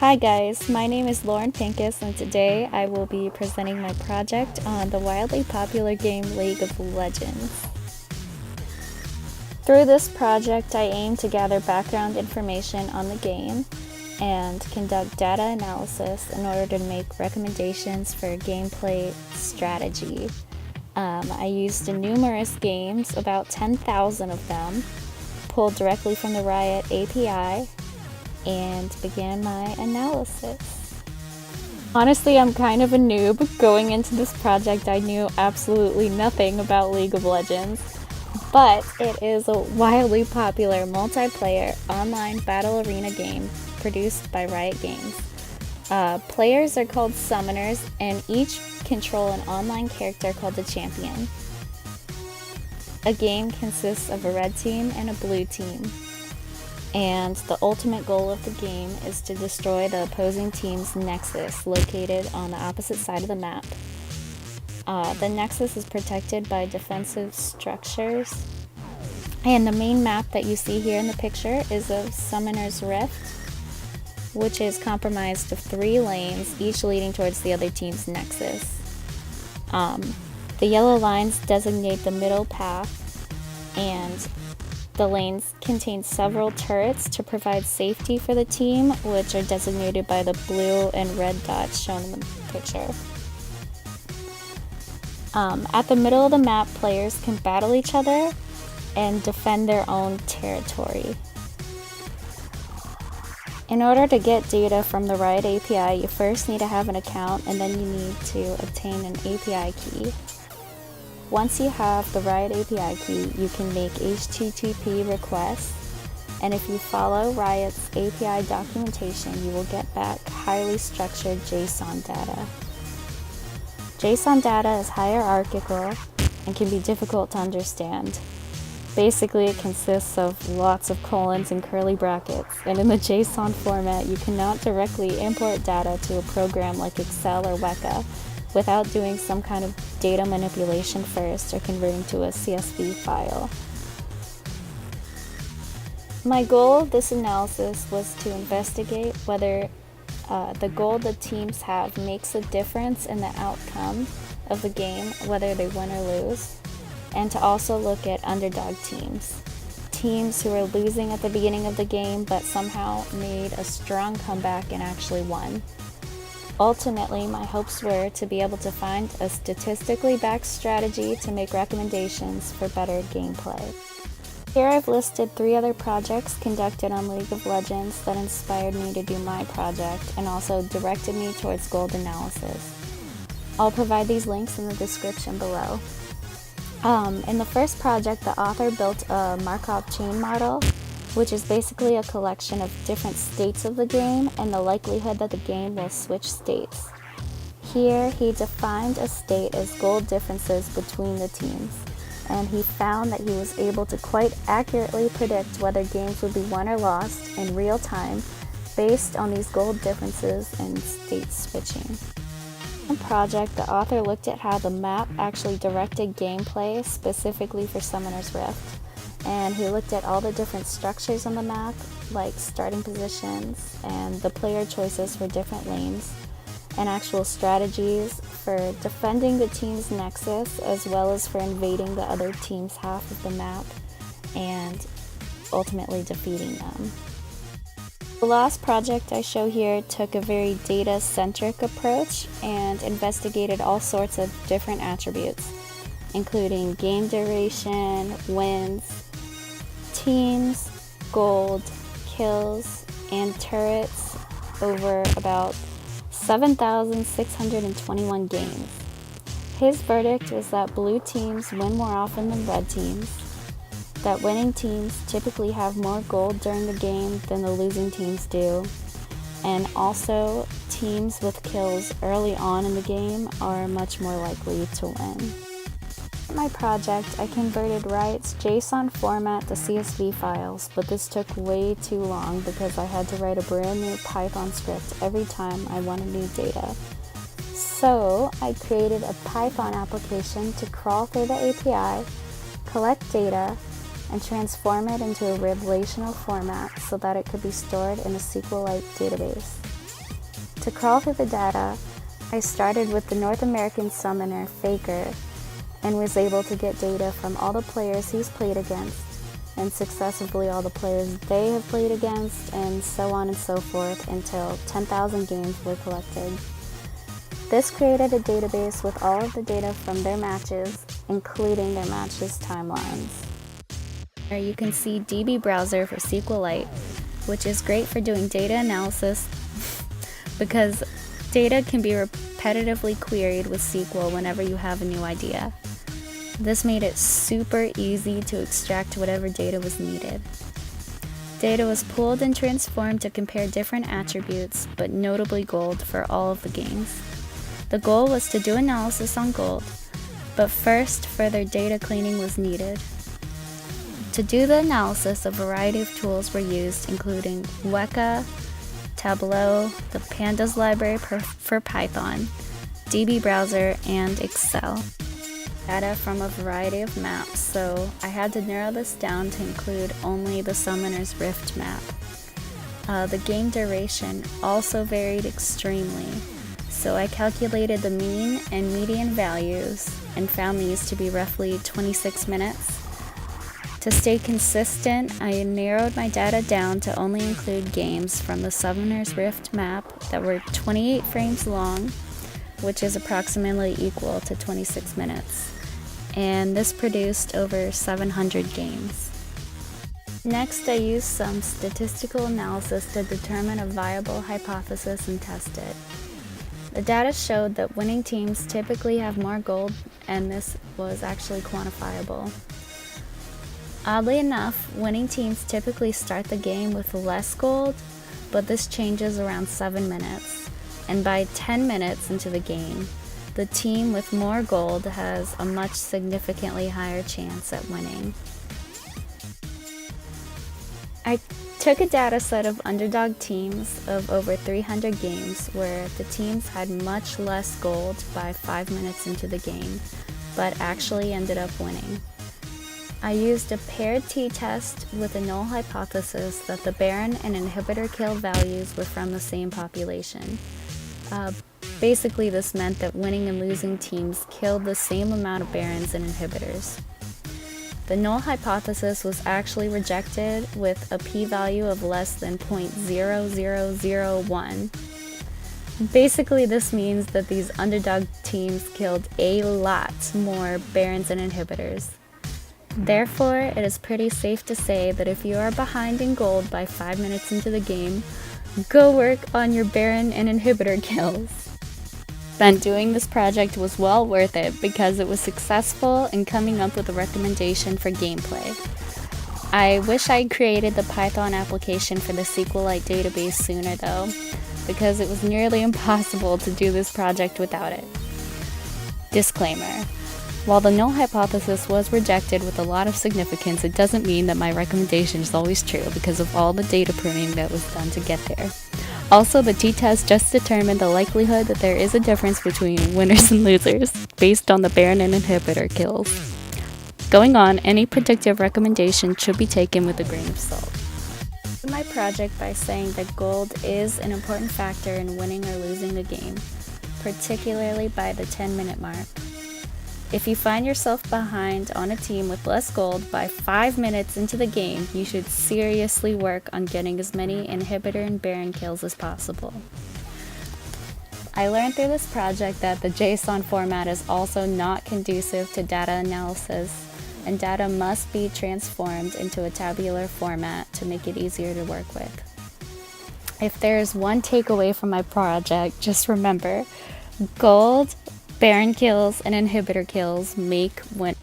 Hi guys, my name is Lauren Pincus and today I will be presenting my project on the wildly popular game League of Legends. Through this project I aim to gather background information on the game and conduct data analysis in order to make recommendations for gameplay strategy. I used numerous games, about 10,000 of them, pulled directly from the Riot API, and began my analysis. Honestly, I'm kind of a noob. Going into this project, I knew absolutely nothing about League of Legends, but it is a wildly popular multiplayer online battle arena game produced by Riot Games. Players are called summoners, and each control an online character called the champion. A game consists of a red team and a blue team, and the ultimate goal of the game is to destroy the opposing team's nexus located on the opposite side of the map. The nexus is protected by defensive structures, and the main map that you see here in the picture is of Summoner's Rift, which is comprised of 3 lanes, each leading towards the other team's nexus. The yellow lines designate the middle path, and the lanes contain several turrets to provide safety for the team, which are designated by the blue and red dots shown in the picture. At the middle of the map, players can battle each other and defend their own territory. In order to get data from the Riot API, you first need to have an account, and then you need to obtain an API key. Once you have the Riot API key, you can make HTTP requests, and if you follow Riot's API documentation, you will get back highly structured JSON data. JSON data is hierarchical and can be difficult to understand. Basically, it consists of lots of colons and curly brackets, and in the JSON format, you cannot directly import data to a program like Excel or Weka without doing some kind of data manipulation first or converting to a CSV file. My goal of this analysis was to investigate whether the goal the teams have makes a difference in the outcome of the game, whether they win or lose, and to also look at underdog teams. Teams who were losing at the beginning of the game but somehow made a strong comeback and actually won. Ultimately, my hopes were to be able to find a statistically backed strategy to make recommendations for better gameplay. Here I've listed 3 other projects conducted on League of Legends that inspired me to do my project and also directed me towards gold analysis. I'll provide these links in the description below. In the first project, the author built a Markov chain model, which is basically a collection of different states of the game and the likelihood that the game will switch states. Here, he defined a state as gold differences between the teams, and he found that he was able to quite accurately predict whether games would be won or lost in real time based on these gold differences and state switching. In the project, the author looked at how the map actually directed gameplay specifically for Summoner's Rift, and he looked at all the different structures on the map, like starting positions and the player choices for different lanes, and actual strategies for defending the team's nexus as well as for invading the other team's half of the map and ultimately defeating them. The last project I show here took a very data-centric approach and investigated all sorts of different attributes, including game duration, wins, teams, gold, kills, and turrets over about 7,621 games. His verdict was that blue teams win more often than red teams, that winning teams typically have more gold during the game than the losing teams do, and also teams with kills early on in the game are much more likely to win. For my project, I converted Riot's JSON format to CSV files, but this took way too long because I had to write a brand new Python script every time I wanted new data. So I created a Python application to crawl through the API, collect data, and transform it into a relational format so that it could be stored in a SQLite database. To crawl through the data, I started with the North American summoner Faker and was able to get data from all the players he's played against and successively all the players they have played against, and so on and so forth until 10,000 games were collected. This created a database with all of the data from their matches, including their matches' timelines. Here you can see DB Browser for SQLite, which is great for doing data analysis because data can be repetitively queried with SQL whenever you have a new idea. This made it super easy to extract whatever data was needed. Data was pulled and transformed to compare different attributes, but notably gold for all of the games. The goal was to do analysis on gold, but first further data cleaning was needed. To do the analysis, a variety of tools were used, including Weka, Tableau, the Pandas library for Python, DB Browser, and Excel. Data from a variety of maps, so I had to narrow this down to include only the Summoner's Rift map. The game duration also varied extremely, so I calculated the mean and median values and found these to be roughly 26 minutes. To stay consistent, I narrowed my data down to only include games from the Summoner's Rift map that were 28 frames long, which is approximately equal to 26 minutes. And this produced over 700 games. Next, I used some statistical analysis to determine a viable hypothesis and test it. The data showed that winning teams typically have more gold, and this was actually quantifiable. Oddly enough, winning teams typically start the game with less gold, but this changes around 7 minutes, and by 10 minutes into the game, the team with more gold has a much significantly higher chance at winning. I took a data set of underdog teams of over 300 games where the teams had much less gold by 5 minutes into the game, but actually ended up winning. I used a paired t-test with a null hypothesis that the Baron and inhibitor kill values were from the same population. Basically, this meant that winning and losing teams killed the same amount of Barons and inhibitors. The null hypothesis was actually rejected with a p-value of less than 0.0001. Basically, this means that these underdog teams killed a lot more Barons and inhibitors. Therefore, it is pretty safe to say that if you are behind in gold by 5 minutes into the game, go work on your Baron and inhibitor kills. Then doing this project was well worth it because it was successful in coming up with a recommendation for gameplay. I wish I had created the Python application for the SQLite database sooner though, because it was nearly impossible to do this project without it. Disclaimer. While the null hypothesis was rejected with a lot of significance, it doesn't mean that my recommendation is always true because of all the data pruning that was done to get there. Also, the t-test just determined the likelihood that there is a difference between winners and losers based on the Baron and inhibitor kills. Going on, any predictive recommendation should be taken with a grain of salt. I started my project by saying that gold is an important factor in winning or losing a game, particularly by the 10-minute mark. If you find yourself behind on a team with less gold by 5 minutes into the game, you should seriously work on getting as many inhibitor and Baron kills as possible. I learned through this project that the JSON format is also not conducive to data analysis, and data must be transformed into a tabular format to make it easier to work with. If there's one takeaway from my project, just remember, gold, Baron kills, and inhibitor kills make winning.